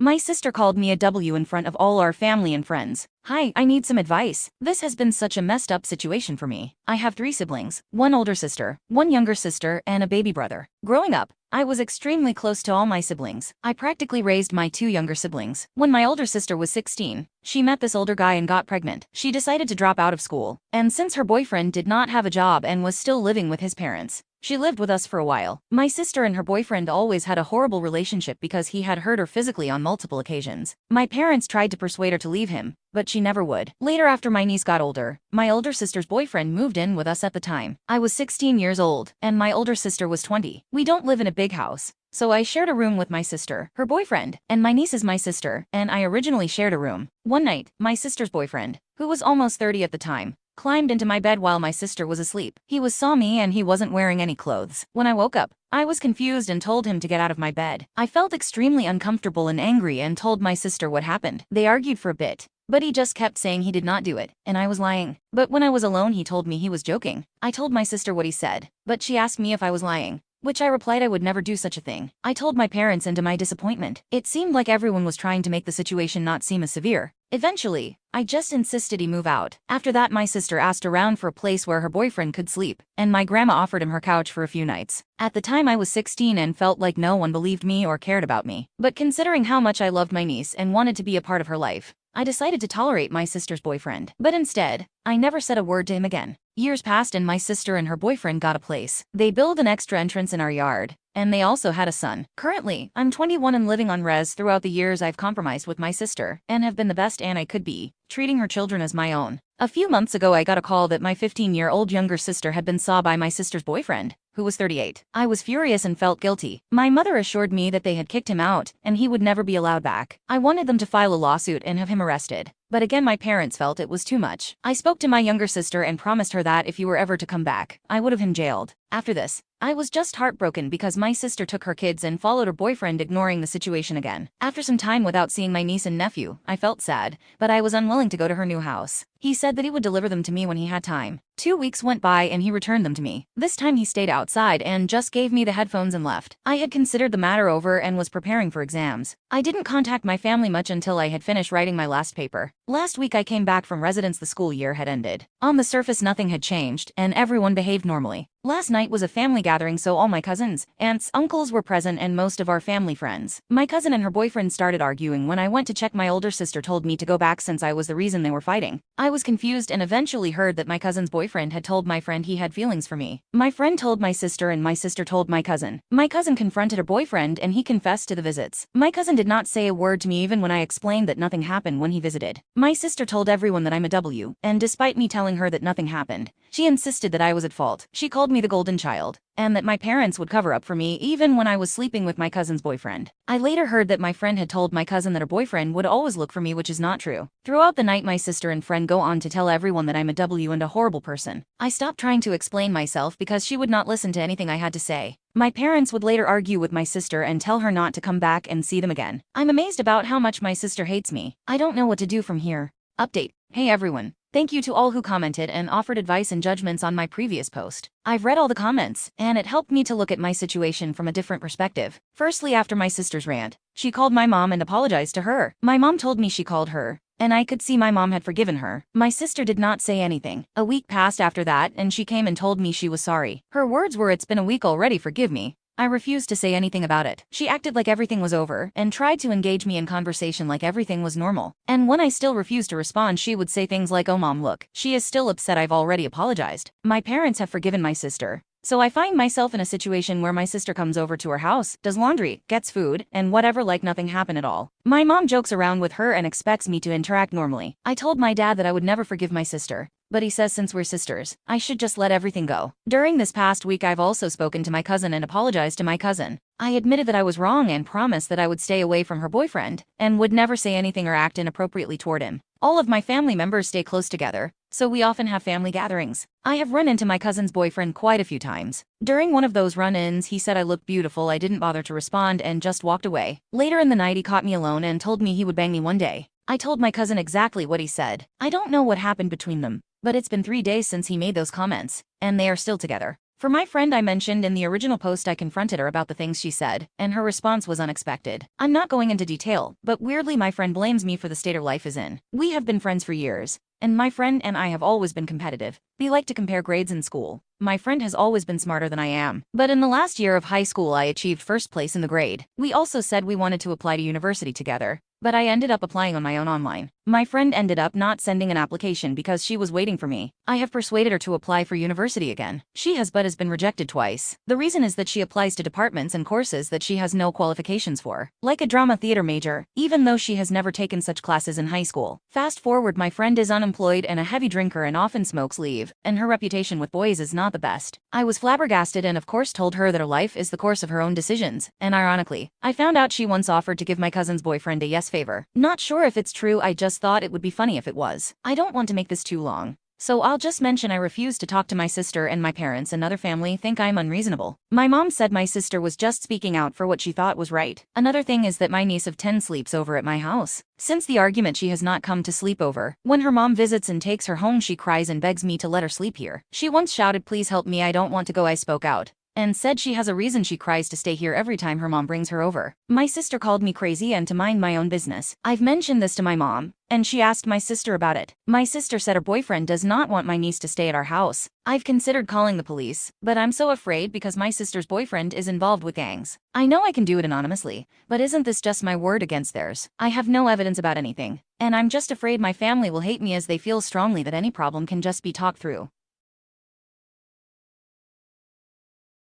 My sister called me a W in front of all our family and friends. Hi, I need some advice. This has been such a messed up situation for me. I have 3 siblings, 1 older sister, 1 younger sister, and a baby brother. Growing up, I was extremely close to all my siblings. I practically raised my 2 younger siblings. When my older sister was 16, she met this older guy and got pregnant. She decided to drop out of school, and since her boyfriend did not have a job and was still living with his parents, she lived with us for a while. My sister and her boyfriend always had a horrible relationship because he had hurt her physically on multiple occasions. My parents tried to persuade her to leave him, but she never would. Later, after my niece got older, my older sister's boyfriend moved in with us at the time. I was 16 years old, and my older sister was 20. We don't live in a big house, so I shared a room with my sister, her boyfriend, and my niece is my sister, and I originally shared a room. One night, my sister's boyfriend, who was almost 30 at the time, climbed into my bed while my sister was asleep. He saw me and he wasn't wearing any clothes. When I woke up, I was confused and told him to get out of my bed. I felt extremely uncomfortable and angry and told my sister what happened. They argued for a bit, but he just kept saying he did not do it, and I was lying. But when I was alone, he told me he was joking. I told my sister what he said, but she asked me if I was lying, which I replied I would never do such a thing. I told my parents, and to my disappointment, it seemed like everyone was trying to make the situation not seem as severe. Eventually, I just insisted he move out. After that, my sister asked around for a place where her boyfriend could sleep, and my grandma offered him her couch for a few nights. At the time, I was 16 and felt like no one believed me or cared about me. But considering how much I loved my niece and wanted to be a part of her life, I decided to tolerate my sister's boyfriend. But instead, I never said a word to him again. Years passed and my sister and her boyfriend got a place. They built an extra entrance in our yard, and they also had a son. Currently, I'm 21 and living on res. Throughout the years, I've compromised with my sister and have been the best aunt I could be, treating her children as my own. A few months ago, I got a call that my 15-year-old younger sister had been saw by my sister's boyfriend, who was 38. I was furious and felt guilty. My mother assured me that they had kicked him out and he would never be allowed back. I wanted them to file a lawsuit and have him arrested, but again my parents felt it was too much. I spoke to my younger sister and promised her that if he were ever to come back, I would have him jailed. After this, I was just heartbroken because my sister took her kids and followed her boyfriend, ignoring the situation again. After some time without seeing my niece and nephew, I felt sad, but I was unwilling to go to her new house. He said that he would deliver them to me when he had time. 2 weeks went by and he returned them to me. This time he stayed outside and just gave me the headphones and left. I had considered the matter over and was preparing for exams. I didn't contact my family much until I had finished writing my last paper. Last week I came back from residence. The school year had ended. On the surface nothing had changed and everyone behaved normally. Last night was a family gathering, so all my cousins, aunts, uncles were present and most of our family friends. My cousin and her boyfriend started arguing. When I went to check, my older sister told me to go back since I was the reason they were fighting. I was confused and eventually heard that my cousin's boyfriend had told my friend he had feelings for me. My friend told my sister and my sister told my cousin. My cousin confronted her boyfriend and he confessed to the visits. My cousin did not say a word to me even when I explained that nothing happened when he visited. My sister told everyone that I'm a W, and despite me telling her that nothing happened, she insisted that I was at fault. She called me the golden child, and that my parents would cover up for me even when I was sleeping with my cousin's boyfriend. I later heard that my friend had told my cousin that her boyfriend would always look for me, which is not true. Throughout the night, my sister and friend go on to tell everyone that I'm a W and a horrible person. I stopped trying to explain myself because she would not listen to anything I had to say. My parents would later argue with my sister and tell her not to come back and see them again. I'm amazed about how much my sister hates me. I don't know what to do from here. Update. Hey everyone. Thank you to all who commented and offered advice and judgments on my previous post. I've read all the comments, and it helped me to look at my situation from a different perspective. Firstly, after my sister's rant, she called my mom and apologized to her. My mom told me she called her, and I could see my mom had forgiven her. My sister did not say anything. A week passed after that, and she came and told me she was sorry. Her words were, "It's been a week already, forgive me." I refused to say anything about it. She acted like everything was over and tried to engage me in conversation like everything was normal. And when I still refused to respond, she would say things like, "Oh mom, look, she is still upset, I've already apologized." My parents have forgiven my sister. So I find myself in a situation where my sister comes over to her house, does laundry, gets food, and whatever, like nothing happened at all. My mom jokes around with her and expects me to interact normally. I told my dad that I would never forgive my sister, but he says since we're sisters, I should just let everything go. During this past week, I've also spoken to my cousin and apologized to my cousin. I admitted that I was wrong and promised that I would stay away from her boyfriend and would never say anything or act inappropriately toward him. All of my family members stay close together, so we often have family gatherings. I have run into my cousin's boyfriend quite a few times. During one of those run-ins, he said I looked beautiful. I didn't bother to respond and just walked away. Later in the night, he caught me alone and told me he would bang me one day. I told my cousin exactly what he said. I don't know what happened between them, but it's been 3 days since he made those comments, and they are still together. For my friend I mentioned in the original post, I confronted her about the things she said, and her response was unexpected. I'm not going into detail, but weirdly my friend blames me for the state her life is in. We have been friends for years, and my friend and I have always been competitive. We like to compare grades in school. My friend has always been smarter than I am. But in the last year of high school I achieved first place in the grade. We also said we wanted to apply to university together, but I ended up applying on my own online. My friend ended up not sending an application because she was waiting for me. I have persuaded her to apply for university again. She has been rejected twice. The reason is that she applies to departments and courses that she has no qualifications for, like a drama theater major, even though she has never taken such classes in high school. Fast forward, my friend is unemployed and a heavy drinker and often smokes leaf, and her reputation with boys is not the best. I was flabbergasted and of course told her that her life is the course of her own decisions, and ironically, I found out she once offered to give my cousin's boyfriend a yes favor. Not sure if it's true, I just thought it would be funny if it was. I don't want to make this too long, so I'll just mention I refuse to talk to my sister, and my parents and other family think I'm unreasonable. My mom said my sister was just speaking out for what she thought was right. Another thing is that my niece of 10 sleeps over at my house. Since the argument, she has not come to sleep over. When her mom visits and takes her home, she cries and begs me to let her sleep here. She once shouted, "Please help me, I don't want to go." I spoke out and said she has a reason she cries to stay here every time her mom brings her over. My sister called me crazy and to mind my own business. I've mentioned this to my mom, and she asked my sister about it. My sister said her boyfriend does not want my niece to stay at our house. I've considered calling the police, but I'm so afraid because my sister's boyfriend is involved with gangs. I know I can do it anonymously, but isn't this just my word against theirs? I have no evidence about anything, and I'm just afraid my family will hate me as they feel strongly that any problem can just be talked through.